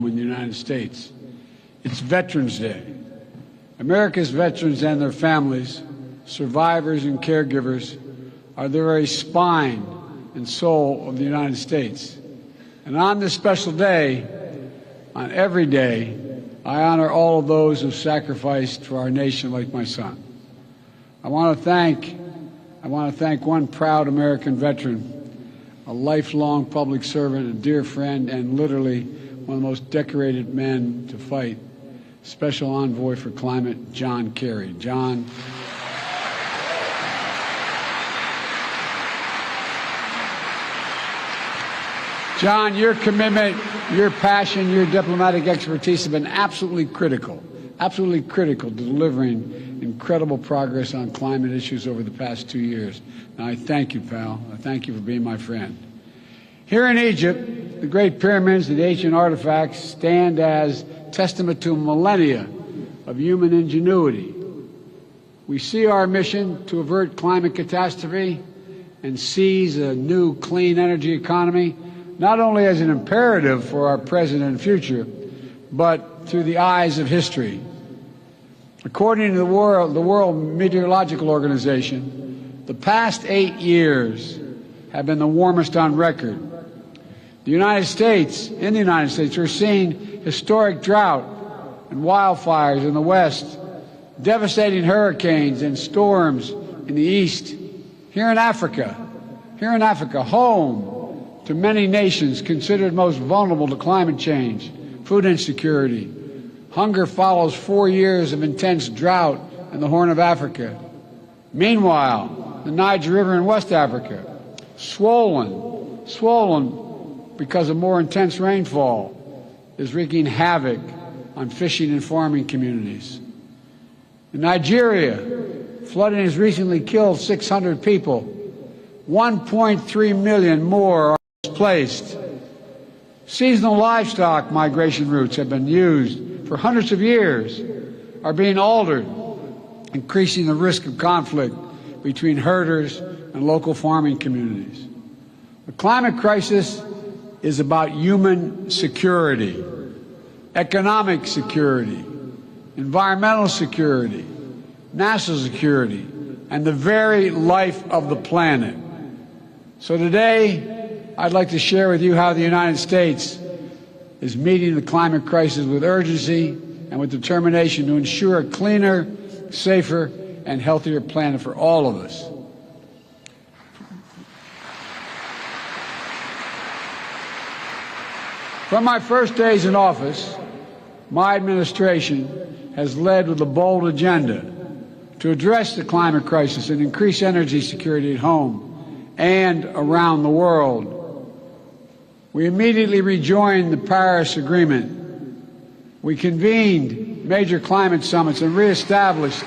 in the United States. It's Veterans Day. America's veterans and their families, survivors and caregivers, are the very spine and soul of the United States. And on this special day, on every day, I honor all of those who sacrificed for our nation like my son. I want to thank one proud American veteran, a lifelong public servant, a dear friend, and literally one of the most decorated men to fight, Special Envoy for Climate, John Kerry. John, your commitment, your passion, your diplomatic expertise have been absolutely critical to delivering incredible progress on climate issues over the past 2 years. And I thank you, pal. I thank you for being my friend. Here in Egypt, the Great Pyramids and the ancient artifacts stand as testament to millennia of human ingenuity. We see our mission to avert climate catastrophe and seize a new clean energy economy not only as an imperative for our present and future, but through the eyes of history. According to the World Meteorological Organization, the past 8 years have been the warmest on record. In the United States, we're seeing historic drought and wildfires in the West, devastating hurricanes and storms in the East. Here in Africa, home to many nations considered most vulnerable to climate change, food insecurity. Hunger follows 4 years of intense drought in the Horn of Africa. Meanwhile, the Niger River in West Africa, swollen because of more intense rainfall, is wreaking havoc on fishing and farming communities. In Nigeria, flooding has recently killed 600 people. 1.3 million more are displaced. Seasonal livestock migration routes have been used for hundreds of years, are being altered, increasing the risk of conflict between herders and local farming communities. The climate crisis is about human security, economic security, environmental security, national security, and the very life of the planet. So today, I'd like to share with you how the United States is meeting the climate crisis with urgency and with determination to ensure a cleaner, safer, and healthier planet for all of us. From my first days in office, my administration has led with a bold agenda to address the climate crisis and increase energy security at home and around the world. We immediately rejoined the Paris Agreement. We convened major climate summits and reestablished.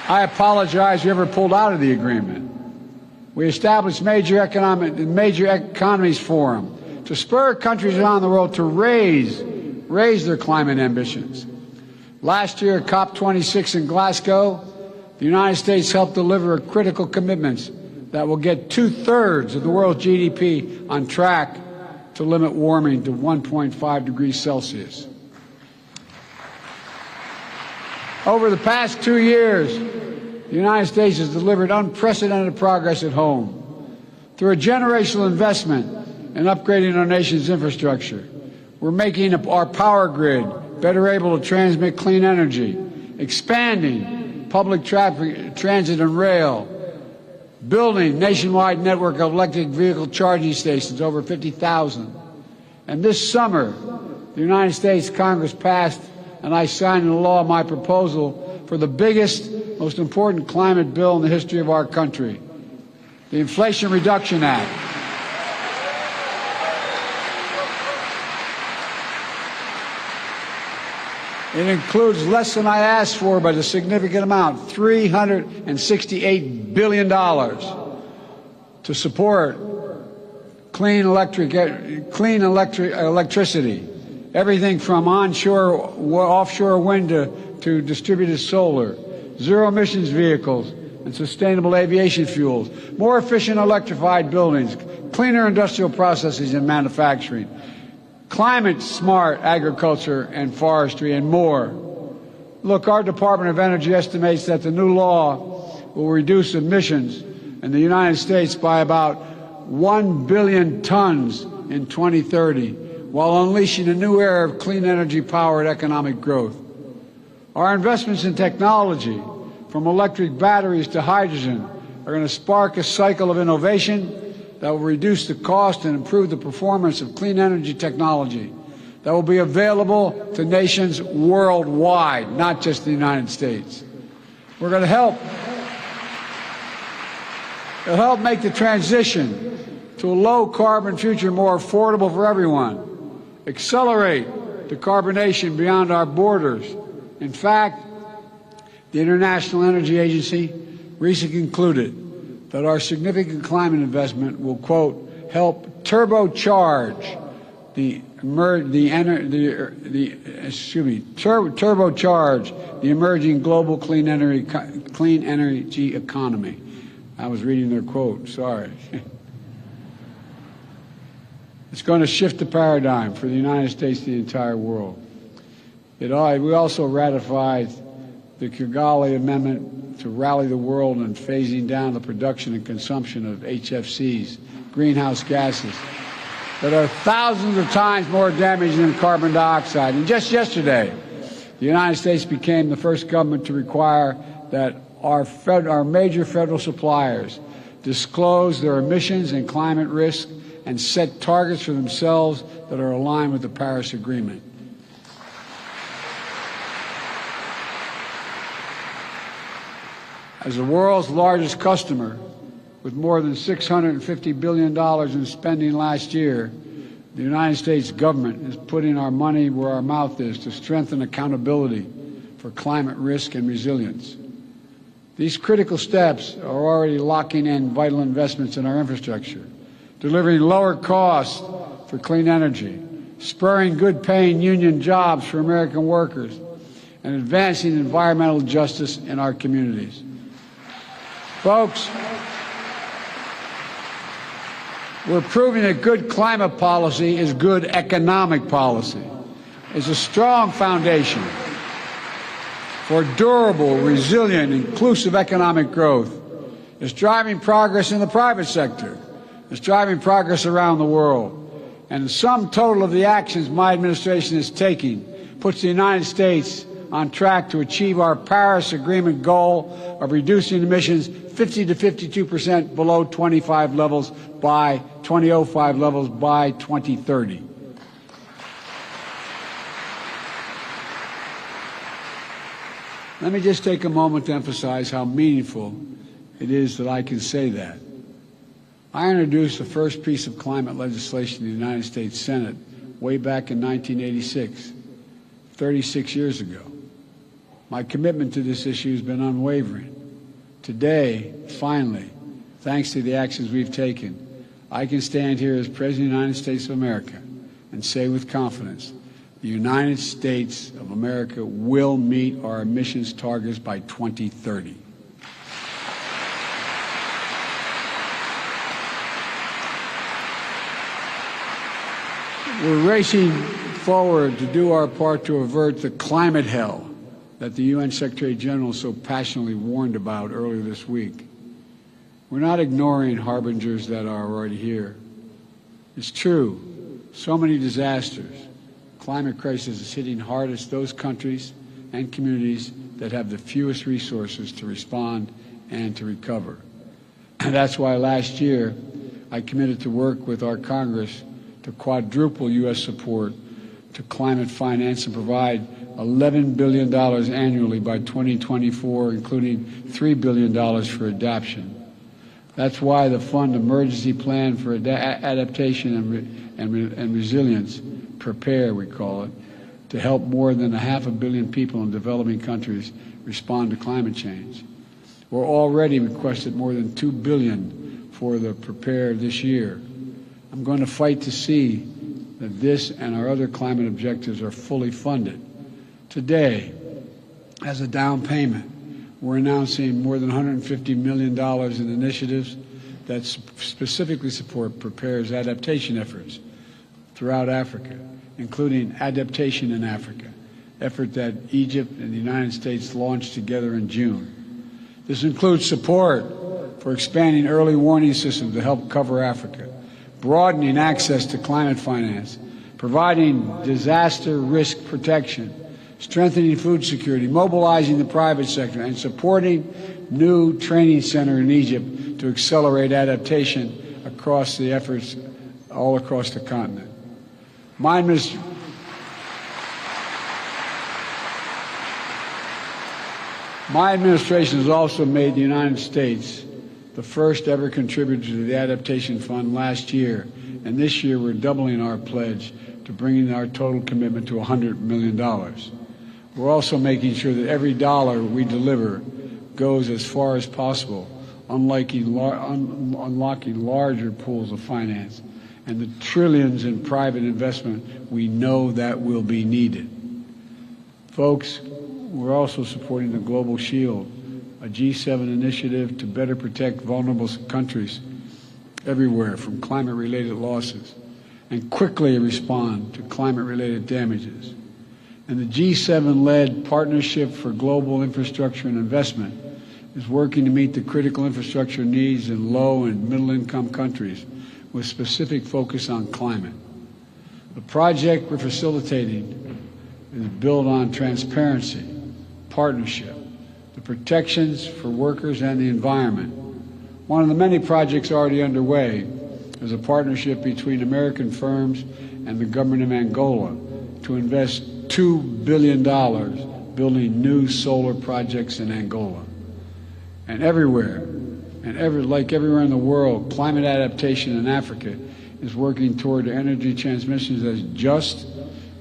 I apologize we ever pulled out of the agreement. We established major economies forum to spur countries around the world to raise their climate ambitions. Last year at COP27 in Glasgow, the United States helped deliver critical commitments that will get 2/3 of the world's GDP on track to limit warming to 1.5 degrees Celsius. Over the past 2 years, the United States has delivered unprecedented progress at home. Through a generational investment in upgrading our nation's infrastructure, we're making our power grid better able to transmit clean energy, expanding public transit and rail, building nationwide network of electric vehicle charging stations, over 50,000. And this summer, the United States Congress passed and I signed into law my proposal for the biggest, most important climate bill in the history of our country, the Inflation Reduction Act. It includes less than I asked for, but a significant amount, $368 billion, to support clean electricity, everything from offshore wind to distributed solar, zero emissions vehicles and sustainable aviation fuels, more efficient electrified buildings, cleaner industrial processes and manufacturing, climate-smart agriculture and forestry, and more. Look, our Department of Energy estimates that the new law will reduce emissions in the United States by about 1 billion tons in 2030, while unleashing a new era of clean energy-powered economic growth. Our investments in technology, from electric batteries to hydrogen, are going to spark a cycle of innovation that will reduce the cost and improve the performance of clean energy technology that will be available to nations worldwide, not just the United States. We're going to help make the transition to a low-carbon future more affordable for everyone, accelerate decarbonation beyond our borders. In fact, the International Energy Agency recently concluded that our significant climate investment will, quote, help turbocharge the emerging global clean energy economy. I was reading their quote, sorry. It's going to shift the paradigm for the United States and the entire world. We also ratified the Kigali Amendment to rally the world in phasing down the production and consumption of HFCs, greenhouse gases, that are thousands of times more damaging than carbon dioxide. And just yesterday, the United States became the first government to require that our major federal suppliers disclose their emissions and climate risk and set targets for themselves that are aligned with the Paris Agreement. As the world's largest customer, with more than $650 billion in spending last year, the United States government is putting our money where our mouth is to strengthen accountability for climate risk and resilience. These critical steps are already locking in vital investments in our infrastructure, delivering lower costs for clean energy, spurring good-paying union jobs for American workers, and advancing environmental justice in our communities. Folks, we're proving that good climate policy is good economic policy. It's a strong foundation for durable, resilient, inclusive economic growth. It's driving progress in the private sector. It's driving progress around the world. And the sum total of the actions my administration is taking puts the United States on track to achieve our Paris Agreement goal of reducing emissions 50 to 52% below 2005 levels by 2030. Let me just take a moment to emphasize how meaningful it is that I can say that. I introduced the first piece of climate legislation in the United States Senate way back in 1986, 36 years ago. My commitment to this issue has been unwavering. Today, finally, thanks to the actions we've taken, I can stand here as President of the United States of America and say with confidence, the United States of America will meet our emissions targets by 2030. We're racing forward to do our part to avert the climate hell that the UN Secretary General so passionately warned about earlier this week. We're not ignoring harbingers that are already here. It's true, so many disasters. Climate crisis is hitting hardest those countries and communities that have the fewest resources to respond and to recover. And that's why last year I committed to work with our Congress to quadruple U.S. support to climate finance and provide $11 billion annually by 2024, including $3 billion for adaptation. That's why the Fund Emergency Plan for Adaptation and Resilience, PREPARE we call it, to help more than 500 million people in developing countries respond to climate change. We're already requested more than $2 billion for the PREPARE this year. I'm going to fight to see that this and our other climate objectives are fully funded. Today, as a down payment, we're announcing more than $150 million in initiatives that specifically prepares adaptation efforts throughout Africa, including Adaptation in Africa, effort that Egypt and the United States launched together in June. This includes support for expanding early warning systems to help cover Africa, broadening access to climate finance, providing disaster risk protection, strengthening food security, mobilizing the private sector, and supporting new training center in Egypt to accelerate adaptation across the efforts all across the continent. My administration has also made the United States the first ever contributor to the Adaptation Fund last year, and this year we're doubling our pledge to bringing our total commitment to $100 million. We're also making sure that every dollar we deliver goes as far as possible, unlocking larger pools of finance and the trillions in private investment we know that will be needed. Folks, we're also supporting the Global Shield, a G7 initiative to better protect vulnerable countries everywhere from climate-related losses and quickly respond to climate-related damages. And the G7-led Partnership for Global Infrastructure and Investment is working to meet the critical infrastructure needs in low and middle-income countries with specific focus on climate. The project we're facilitating is built on transparency, partnership, the protections for workers and the environment. One of the many projects already underway is a partnership between American firms and the government of Angola to invest $2 billion building new solar projects in Angola. And like everywhere in the world, climate adaptation in Africa is working toward energy transmissions as just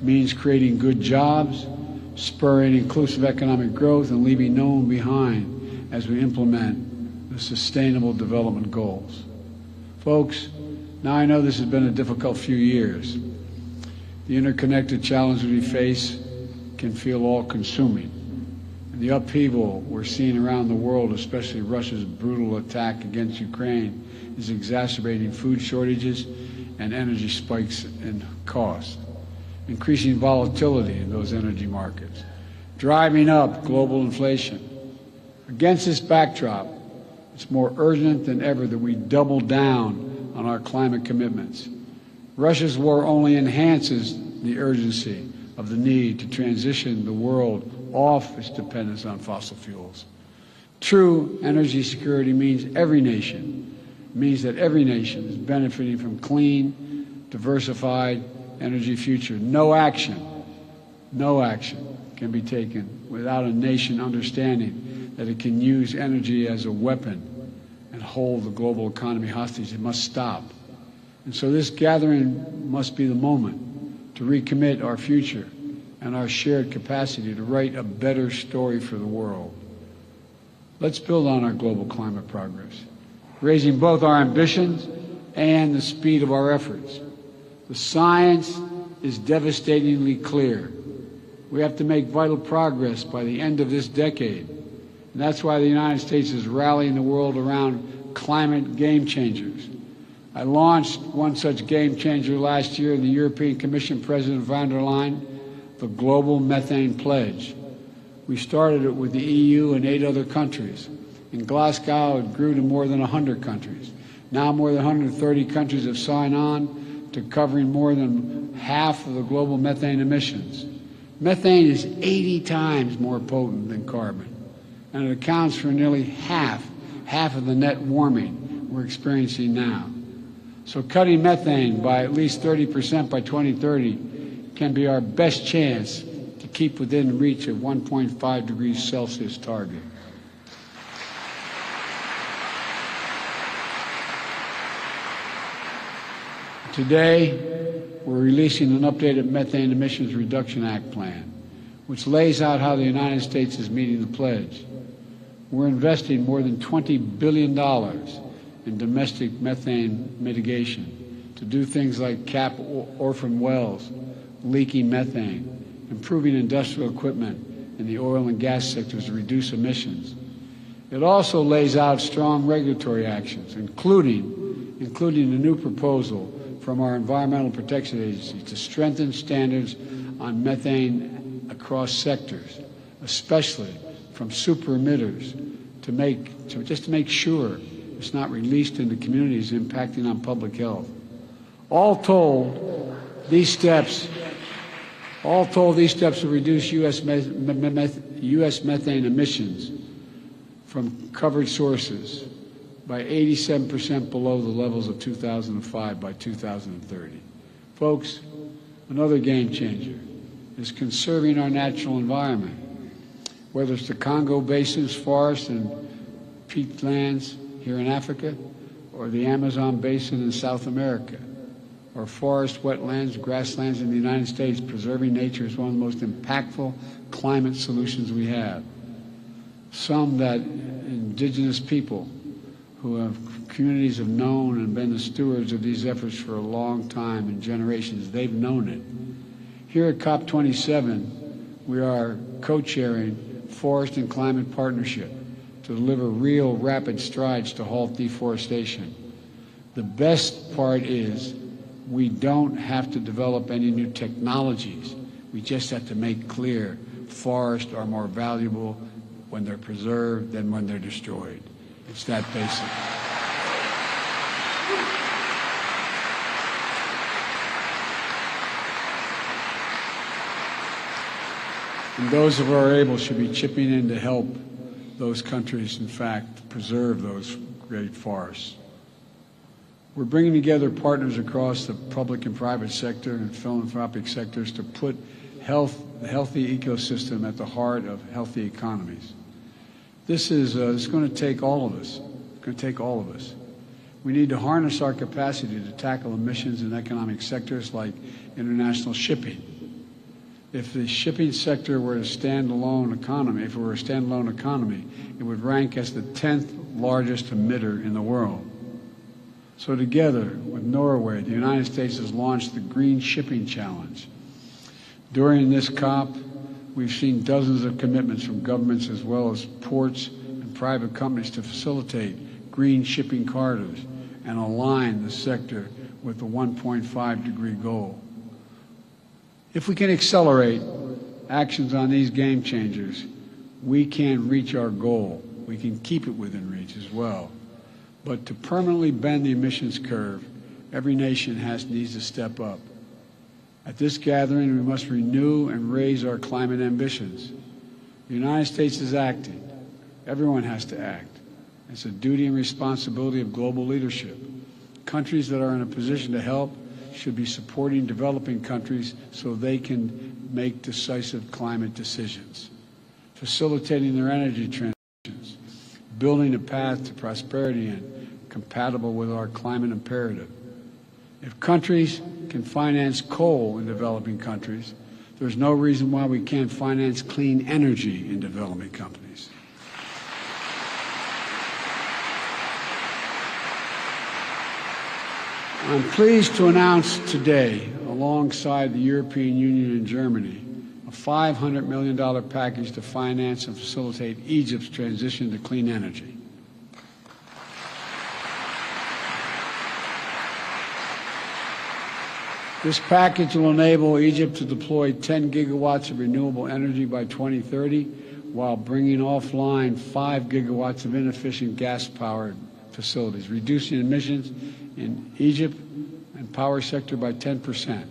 means creating good jobs, spurring inclusive economic growth, and leaving no one behind as we implement the Sustainable Development Goals. Folks, now I know this has been a difficult few years. The interconnected challenges we face can feel all-consuming. And the upheaval we're seeing around the world, especially Russia's brutal attack against Ukraine, is exacerbating food shortages and energy spikes in cost, increasing volatility in those energy markets, driving up global inflation. Against this backdrop, it's more urgent than ever that we double down on our climate commitments. Russia's war only enhances the urgency of the need to transition the world off its dependence on fossil fuels. True energy security means that every nation is benefiting from clean, diversified energy future. No action can be taken without a nation understanding that it can use energy as a weapon and hold the global economy hostage. It must stop. And so this gathering must be the moment to recommit our future and our shared capacity to write a better story for the world. Let's build on our global climate progress, raising both our ambitions and the speed of our efforts. The science is devastatingly clear. We have to make vital progress by the end of this decade. And that's why the United States is rallying the world around climate game changers. I launched one such game changer last year in the European Commission President von der Leyen, the Global Methane Pledge. We started it with the EU and 8 other countries. In Glasgow, it grew to more than 100 countries. Now more than 130 countries have signed on to covering more than half of the global methane emissions. Methane is 80 times more potent than carbon, and it accounts for nearly half of the net warming we're experiencing now. So cutting methane by at least 30% by 2030 can be our best chance to keep within reach of 1.5 degrees Celsius target. Today, we're releasing an updated Methane Emissions Reduction Act plan, which lays out how the United States is meeting the pledge. We're investing more than $20 billion in domestic methane mitigation to do things like cap orphan wells, leaking methane, improving industrial equipment in the oil and gas sectors to reduce emissions. It It also lays out strong regulatory actions, including a new proposal from our Environmental Protection Agency to strengthen standards on methane across sectors, especially from super emitters, to make sure it's not released into communities impacting on public health. All told, these steps will reduce U.S. methane emissions from covered sources by 87% below the levels of 2005 by 2030. Folks, another game changer is conserving our natural environment, whether it's the Congo Basin's forests and peatlands here in Africa, or the Amazon Basin in South America, or forest, wetlands, grasslands in the United States. Preserving nature is one of the most impactful climate solutions we have. Some that indigenous people communities have known and been the stewards of these efforts for a long time and generations. They've known it. Here at COP27, we are co-chairing Forest and Climate Partnership to deliver real rapid strides to halt deforestation. The best part is we don't have to develop any new technologies. We just have to make clear forests are more valuable when they're preserved than when they're destroyed. It's that basic. And those of our able should be chipping in to help those countries, in fact, preserve those great forests. We're bringing together partners across the public and private sector and philanthropic sectors to put the healthy ecosystem at the heart of healthy economies. This is it's going to take all of us. It's going to take all of us. We need to harness our capacity to tackle emissions in economic sectors like international shipping. If the shipping sector were a standalone economy, it would rank as the 10th largest emitter in the world. So together with Norway, the United States has launched the Green Shipping Challenge. During this COP, we've seen dozens of commitments from governments as well as ports and private companies to facilitate green shipping corridors and align the sector with the 1.5-degree goal. If we can accelerate actions on these game changers, we can reach our goal. We can keep it within reach as well. But to permanently bend the emissions curve, every nation needs to step up. At this gathering, we must renew and raise our climate ambitions. The United States is acting. Everyone has to act. It's a duty and responsibility of global leadership. Countries that are in a position to help should be supporting developing countries so they can make decisive climate decisions, facilitating their energy transitions, building a path to prosperity and compatible with our climate imperative. If countries can finance coal in developing countries, there's no reason why we can't finance clean energy in developing countries. I'm pleased to announce today, alongside the European Union and Germany, a $500 million package to finance and facilitate Egypt's transition to clean energy. This package will enable Egypt to deploy 10 gigawatts of renewable energy by 2030 while bringing offline 5 gigawatts of inefficient gas-powered facilities, reducing emissions in Egypt and power sector by 10%.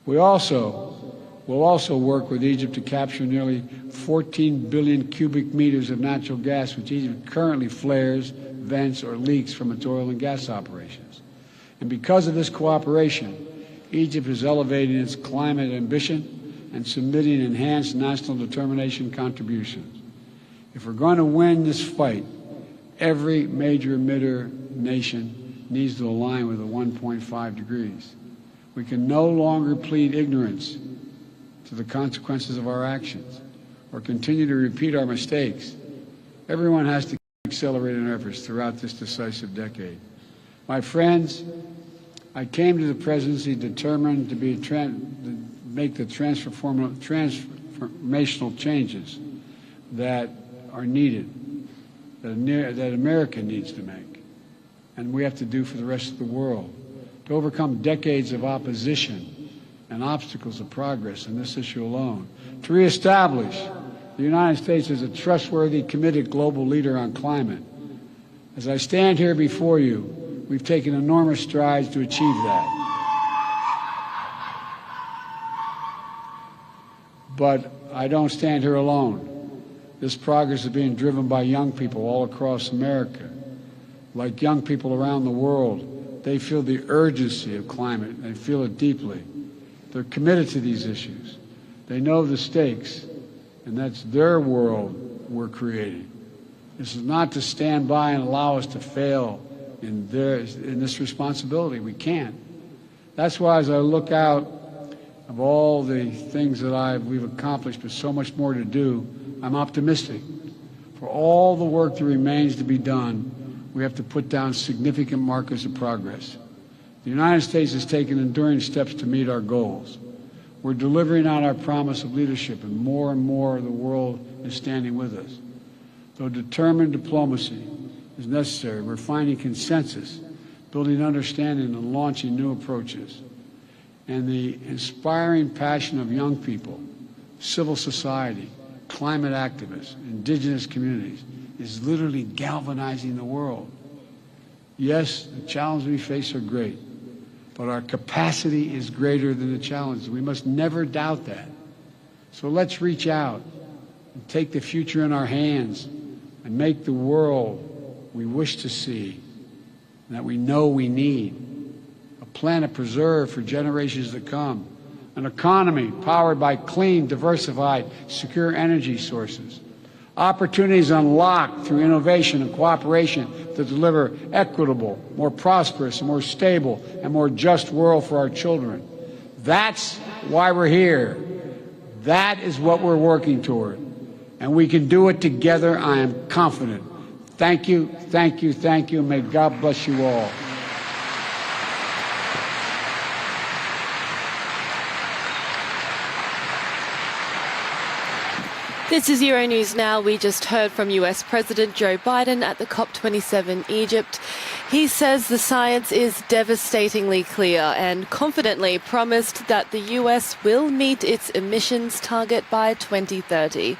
Will also work with Egypt to capture nearly 14 billion cubic meters of natural gas, which Egypt currently flares, vents, or leaks from its oil and gas operations. And because of this cooperation, Egypt is elevating its climate ambition and submitting enhanced national determination contributions. If we're going to win this fight, every major emitter nation needs to align with the 1.5 degrees. We can no longer plead ignorance to the consequences of our actions or continue to repeat our mistakes. Everyone has to keep accelerating our efforts throughout this decisive decade. My friends, I came to the presidency determined to make the transformational changes that are needed that America needs to make, and we have to do for the rest of the world, to overcome decades of opposition and obstacles of progress in this issue alone, to reestablish the United States as a trustworthy, committed global leader on climate. As I stand here before you, we've taken enormous strides to achieve that. But I don't stand here alone. This progress is being driven by young people all across America. Like young people around the world, they feel the urgency of climate. They feel it deeply. They're committed to these issues. They know the stakes, and that's their world we're creating. This is not to stand by and allow us to fail in this responsibility. We can't. That's why as I look out of all the things that we've accomplished, but so much more to do, I'm optimistic. For all the work that remains to be done, we have to put down significant markers of progress. The United States has taken enduring steps to meet our goals. We're delivering on our promise of leadership, and more of the world is standing with us. Though determined diplomacy is necessary, we're finding consensus, building understanding, and launching new approaches. And the inspiring passion of young people, civil society, climate activists, indigenous communities is literally galvanizing the world. Yes, the challenges we face are great, but our capacity is greater than the challenges. We must never doubt that. So let's reach out and take the future in our hands and make the world we wish to see, and that we know we need. A planet preserved for generations to come. An economy powered by clean, diversified, secure energy sources. Opportunities unlocked through innovation and cooperation to deliver equitable, more prosperous, more stable, and more just world for our children. That's why we're here. That is what we're working toward. And we can do it together, I am confident. Thank you, thank you, thank you, and may God bless you all. This is Euronews Now. We just heard from US President Joe Biden at the COP27 Egypt. He says the science is devastatingly clear and confidently promised that the US will meet its emissions target by 2030.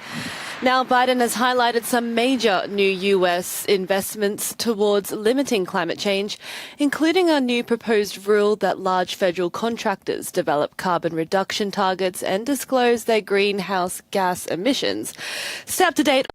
Now, Biden has highlighted some major new US investments towards limiting climate change, including a new proposed rule that large federal contractors develop carbon reduction targets and disclose their greenhouse gas emissions. Stay up to date.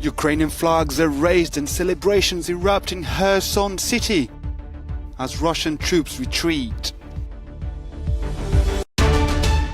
Ukrainian flags are raised and celebrations erupt in Kherson city as Russian troops retreat.